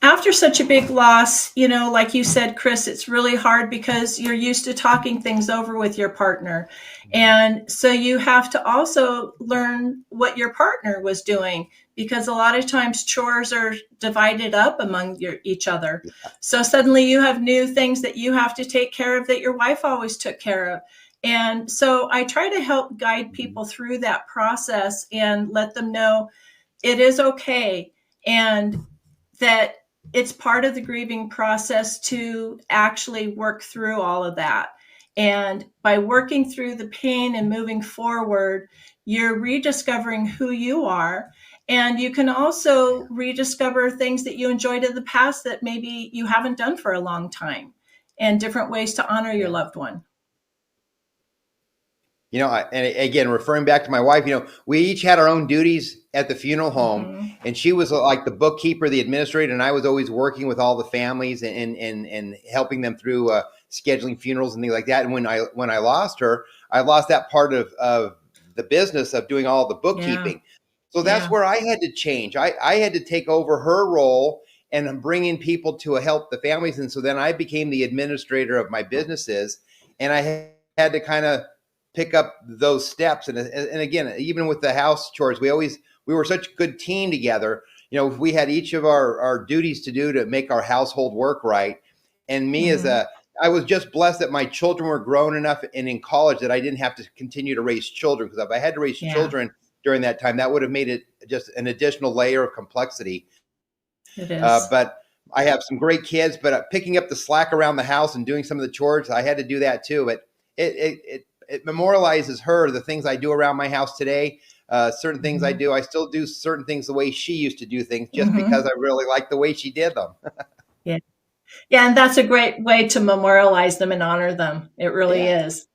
after such a big loss, like you said, Chris, it's really hard because you're used to talking things over with your partner. And so you have to also learn what your partner was doing, because a lot of times chores are divided up among each other. So suddenly you have new things that you have to take care of that your wife always took care of. And so I try to help guide Mhm. people through that process and let them know it is okay, and that it's part of the grieving process to actually work through all of that. And by working through the pain and moving forward, you're rediscovering who you are. And you can also rediscover things that you enjoyed in the past that maybe you haven't done for a long time, and different ways to honor your Yeah. loved one. And again, referring back to my wife, we each had our own duties at the funeral home, Mm-hmm. and she was like the bookkeeper, the administrator, and I was always working with all the families and helping them through scheduling funerals and things like that. And when I lost her, I lost that part of the business of doing all the Yeah. bookkeeping. So that's Yeah. where I had to change. I had to take over her role and bring in people to help the families. And so then I became the administrator of my businesses, and I had to kind of pick up those steps. And again, even with the house chores, we were such a good team together. We had each of our duties to do to make our household work right. And me Mm-hmm. I was just blessed that my children were grown enough and in college that I didn't have to continue to raise children, because if I had to raise Yeah, children during that time, that would have made it just an additional layer of complexity. it is. But I have some great kids, but picking up the slack around the house and doing some of the chores, I had to do that too. But it memorializes her, the things I do around my house today. Certain things I Mm-hmm. do, I still do certain things the way she used to do things, just because Mm-hmm. I really like the way she did them. Yeah. Yeah, and that's a great way to memorialize them and honor them. It really Yeah. is.